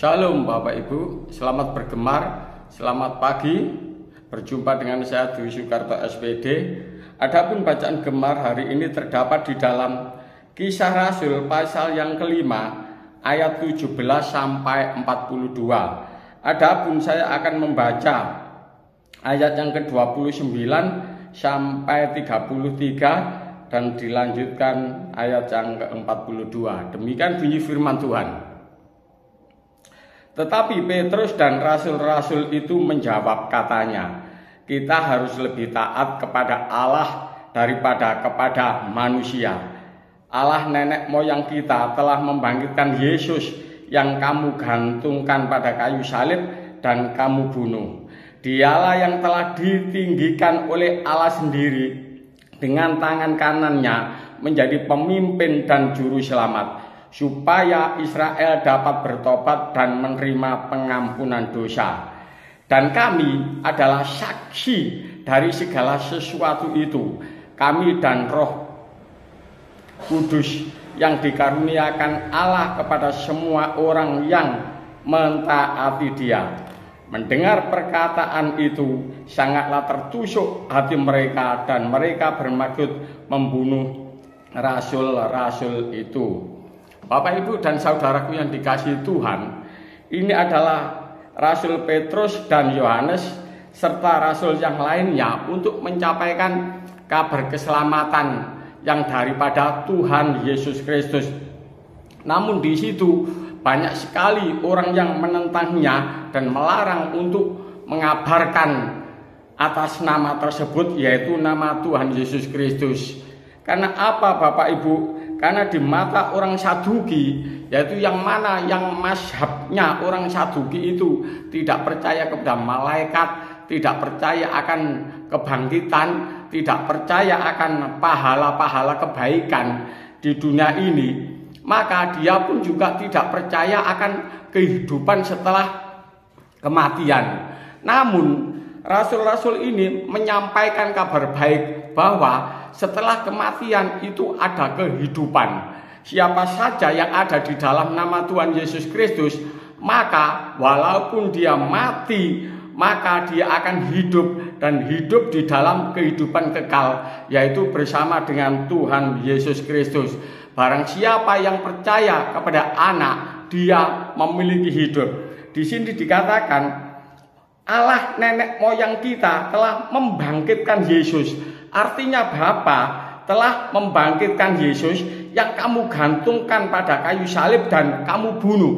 Shalom Bapak Ibu, selamat bergemar, selamat pagi. Berjumpa dengan saya Dwi Soekarto SPD. Adapun bacaan gemar hari ini terdapat di dalam Kisah Rasul pasal yang kelima ayat 17 sampai 42. Adapun saya akan membaca ayat yang ke-29 sampai 33 dan dilanjutkan ayat yang ke-42. Demikian bunyi firman Tuhan. Tetapi Petrus dan rasul-rasul itu menjawab, katanya, kita harus lebih taat kepada Allah daripada kepada manusia. Allah nenek moyang kita telah membangkitkan Yesus yang kamu gantungkan pada kayu salib dan kamu bunuh. Dialah yang telah ditinggikan oleh Allah sendiri dengan tangan kanannya menjadi pemimpin dan juru selamat, supaya Israel dapat bertobat dan menerima pengampunan dosa. Dan kami adalah saksi dari segala sesuatu itu. Kami dan Roh Kudus yang dikaruniakan Allah kepada semua orang yang mentaati Dia. Mendengar perkataan itu sangatlah tertusuk hati mereka, dan mereka bermaksud membunuh rasul-rasul itu. Bapak, Ibu, dan saudaraku yang dikasihi Tuhan, ini adalah Rasul Petrus dan Yohanes serta rasul yang lainnya untuk mencapaikan kabar keselamatan yang daripada Tuhan Yesus Kristus. Namun di situ banyak sekali orang yang menentangnya dan melarang untuk mengabarkan atas nama tersebut, yaitu nama Tuhan Yesus Kristus. Karena apa, Bapak Ibu? Karena di mata orang Saduki, yaitu yang mana yang mazhabnya orang Saduki itu tidak percaya kepada malaikat, tidak percaya akan kebangkitan, tidak percaya akan pahala-pahala kebaikan di dunia ini, maka dia pun juga tidak percaya akan kehidupan setelah kematian. Namun rasul-rasul ini menyampaikan kabar baik bahwa setelah kematian itu ada kehidupan. Siapa saja yang ada di dalam nama Tuhan Yesus Kristus, maka walaupun dia mati, maka dia akan hidup, dan hidup di dalam kehidupan kekal, yaitu bersama dengan Tuhan Yesus Kristus. Barang siapa yang percaya kepada Anak, dia memiliki hidup. Di sini dikatakan Allah nenek moyang kita telah membangkitkan Yesus. Artinya Bapa telah membangkitkan Yesus yang kamu gantungkan pada kayu salib dan kamu bunuh.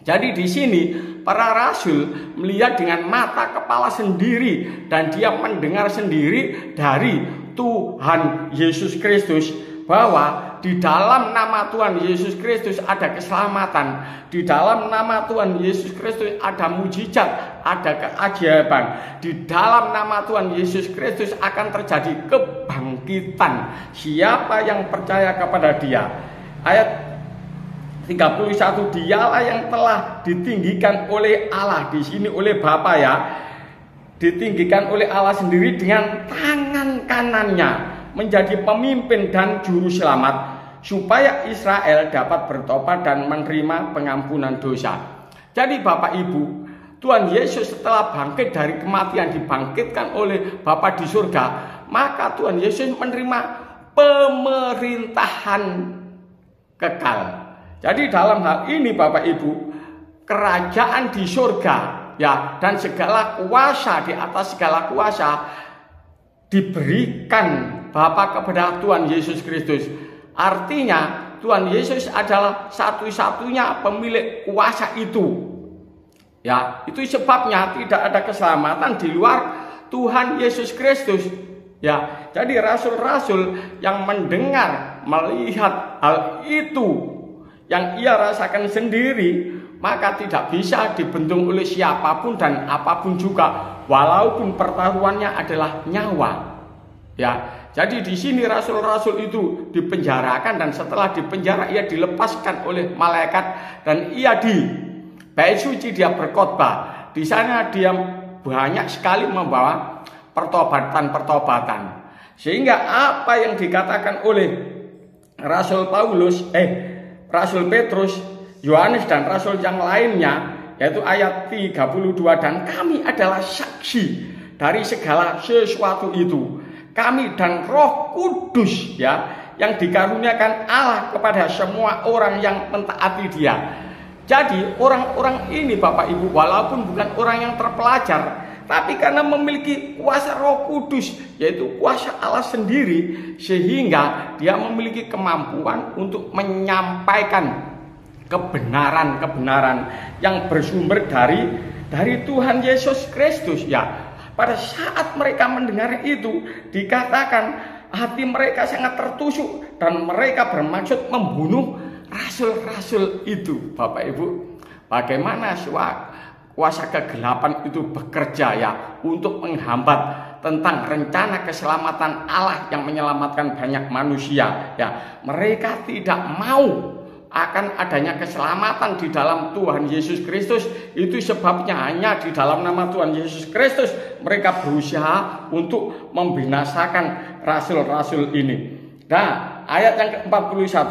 Jadi di sini para rasul melihat dengan mata kepala sendiri dan dia mendengar sendiri dari Tuhan Yesus Kristus bahwa di dalam nama Tuhan Yesus Kristus ada keselamatan. Di dalam nama Tuhan Yesus Kristus ada mujizat, ada keajaiban. Di dalam nama Tuhan Yesus Kristus akan terjadi kebangkitan. Siapa yang percaya kepada Dia? Ayat 31, dialah yang telah ditinggikan oleh Allah, di sini oleh Bapa ya. Ditinggikan oleh Allah sendiri dengan tangan kanannya menjadi pemimpin dan juru selamat, supaya Israel dapat bertobat dan menerima pengampunan dosa. Jadi Bapak Ibu, Tuhan Yesus setelah bangkit dari kematian, dibangkitkan oleh Bapa di surga, maka Tuhan Yesus menerima pemerintahan kekal. Jadi dalam hal ini Bapak Ibu, kerajaan di surga ya, dan segala kuasa di atas segala kuasa diberikan Bapa kepada Tuhan Yesus Kristus. Artinya Tuhan Yesus adalah satu-satunya pemilik kuasa itu. Ya, itu sebabnya tidak ada keselamatan di luar Tuhan Yesus Kristus. Ya, jadi rasul-rasul yang mendengar, melihat hal itu yang ia rasakan sendiri, maka tidak bisa dibendung oleh siapapun dan apapun juga, walaupun pertaruhannya adalah nyawa. Ya, jadi di sini rasul-rasul itu dipenjarakan, dan setelah dipenjara ia dilepaskan oleh malaikat, dan ia di bait suci dia berkhotbah. Di sana dia banyak sekali membawa pertobatan-pertobatan. Sehingga apa yang dikatakan oleh Rasul Petrus Yohanes dan rasul yang lainnya, yaitu ayat 32, dan kami adalah saksi dari segala sesuatu itu. Kami dan Roh Kudus ya, yang dikaruniakan Allah kepada semua orang yang mentaati Dia. Jadi orang-orang ini Bapak Ibu, walaupun bukan orang yang terpelajar, tapi karena memiliki kuasa Roh Kudus, yaitu kuasa Allah sendiri, sehingga dia memiliki kemampuan untuk menyampaikan kebenaran-kebenaran yang bersumber dari Tuhan Yesus Kristus ya. Pada saat mereka mendengar itu, dikatakan hati mereka sangat tertusuk dan mereka bermaksud membunuh rasul-rasul itu. Bapak Ibu, bagaimana kuasa kegelapan itu bekerja ya untuk menghambat tentang rencana keselamatan Allah yang menyelamatkan banyak manusia ya. Mereka tidak mau akan adanya keselamatan di dalam Tuhan Yesus Kristus. Itu sebabnya hanya di dalam nama Tuhan Yesus Kristus mereka berusaha untuk membinasakan rasul-rasul ini. Nah, ayat yang ke-41,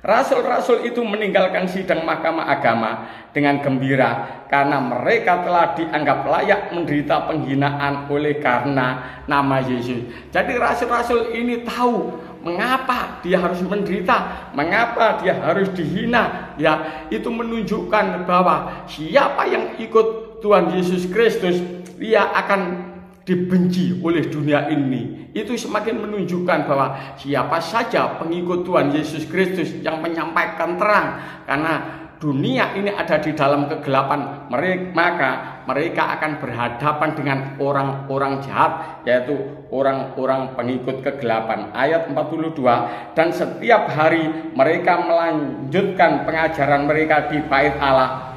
rasul-rasul itu meninggalkan sidang mahkamah agama dengan gembira karena mereka telah dianggap layak menderita penghinaan oleh karena nama Yesus. Jadi rasul-rasul ini tahu mengapa dia harus menderita, mengapa dia harus dihina. Ya, itu menunjukkan bahwa siapa yang ikut Tuhan Yesus Kristus, dia akan dibenci oleh dunia ini. Itu semakin menunjukkan bahwa siapa saja pengikut Tuhan Yesus Kristus yang menyampaikan terang, karena dunia ini ada di dalam kegelapan, maka mereka akan berhadapan dengan orang-orang jahat, yaitu orang-orang pengikut kegelapan. Ayat 42, dan setiap hari mereka melanjutkan pengajaran mereka di bait Allah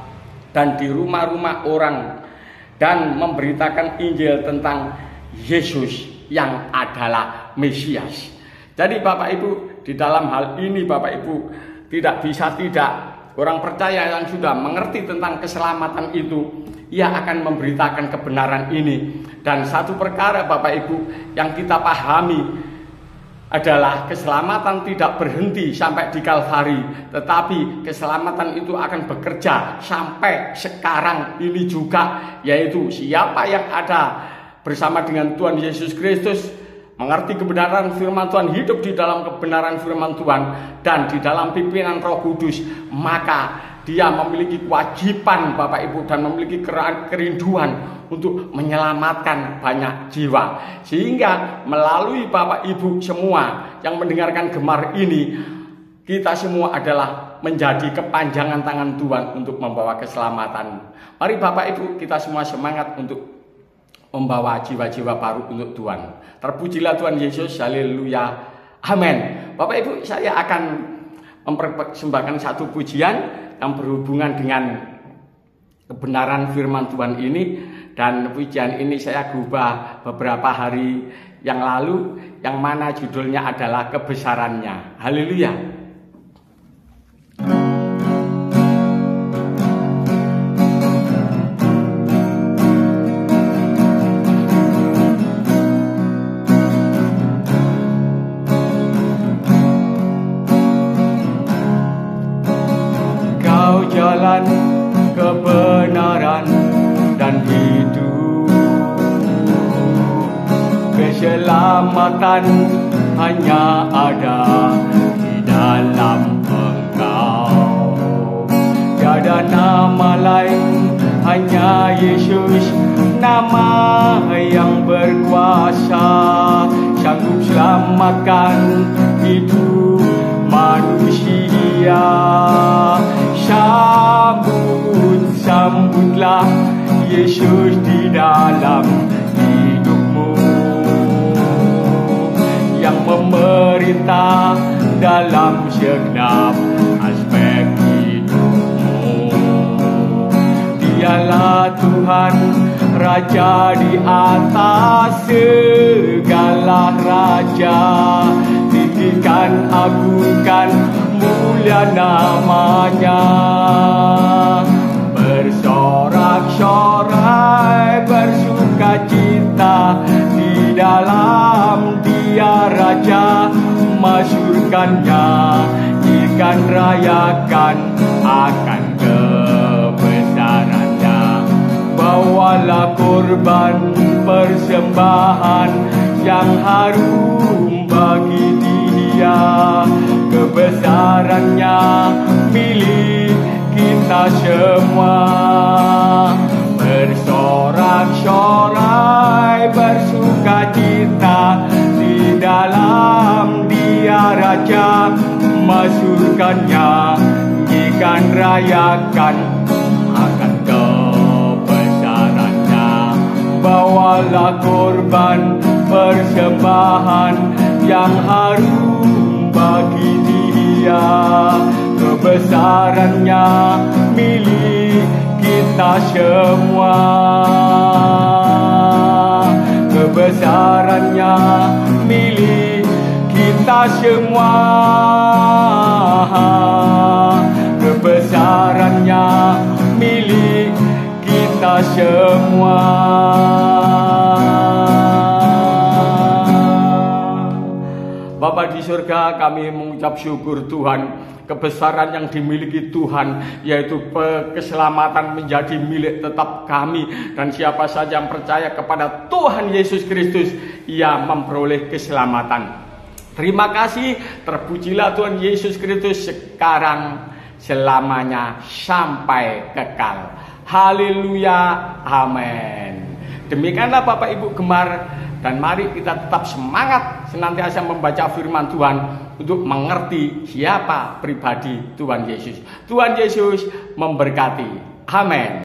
dan di rumah-rumah orang, dan memberitakan Injil tentang Yesus yang adalah Mesias. Jadi Bapak Ibu, di dalam hal ini Bapak Ibu tidak bisa tidak, orang percaya yang sudah mengerti tentang keselamatan itu, ia akan memberitakan kebenaran ini. Dan satu perkara Bapak Ibu yang kita pahami adalah keselamatan tidak berhenti sampai di Kalvari, tetapi keselamatan itu akan bekerja sampai sekarang ini juga, yaitu siapa yang ada bersama dengan Tuhan Yesus Kristus, mengerti kebenaran firman Tuhan, hidup di dalam kebenaran firman Tuhan dan di dalam pimpinan Roh Kudus, maka dia memiliki kewajiban Bapak Ibu dan memiliki kerinduan untuk menyelamatkan banyak jiwa. Sehingga melalui Bapak Ibu semua yang mendengarkan gemar ini, kita semua adalah menjadi kepanjangan tangan Tuhan untuk membawa keselamatan. Mari Bapak Ibu, kita semua semangat untuk membawa jiwa-jiwa baru untuk Tuhan. Terpujilah Tuhan Yesus, haleluya, amin. Bapak Ibu, saya akan mempersembahkan satu pujian yang berhubungan dengan kebenaran firman Tuhan ini. Dan pujian ini saya gubah beberapa hari yang lalu, yang mana judulnya adalah kebesarannya. Haleluya. Kau jalan kebenaran dan hidup, keselamatan hanya ada di dalam Engkau. Tiada nama lain, hanya Yesus, nama yang berkuasa, sanggup selamatkan hidup manusia. Sambutlah Yesus di dalam hidupmu, yang memerintah dalam segenap aspek hidupmu. Dialah Tuhan, Raja di atas segala raja. Tinggikan, agungkan, mulia namanya. Bersorak-sorai, bersukacita di dalam Dia Raja. Masyurkannya, ikan rayakan Bawalah korban persembahan yang harum bagi Dia. Kebesarannya milik kita semua. Bersorak-sorai bersukacita di dalam Dia Raja. Masyurkannya, nyanyikan, rayakan akan kebesarannya. Bawalah korban persembahan yang harum bagi Dia. Kebesarannya milik kita semua. Kebesarannya milik kita semua. Kebesarannya milik kita semua. Bapa di surga, kami mengucap syukur Tuhan. Kebesaran yang dimiliki Tuhan, yaitu keselamatan menjadi milik tetap kami. Dan siapa saja yang percaya kepada Tuhan Yesus Kristus, ia memperoleh keselamatan. Terima kasih, terpujilah Tuhan Yesus Kristus sekarang, selamanya, sampai kekal. Haleluya, amin. Demikianlah Bapak Ibu gemar, dan mari kita tetap semangat senantiasa membaca firman Tuhan untuk mengerti siapa pribadi Tuhan Yesus. Tuhan Yesus memberkati. Amin.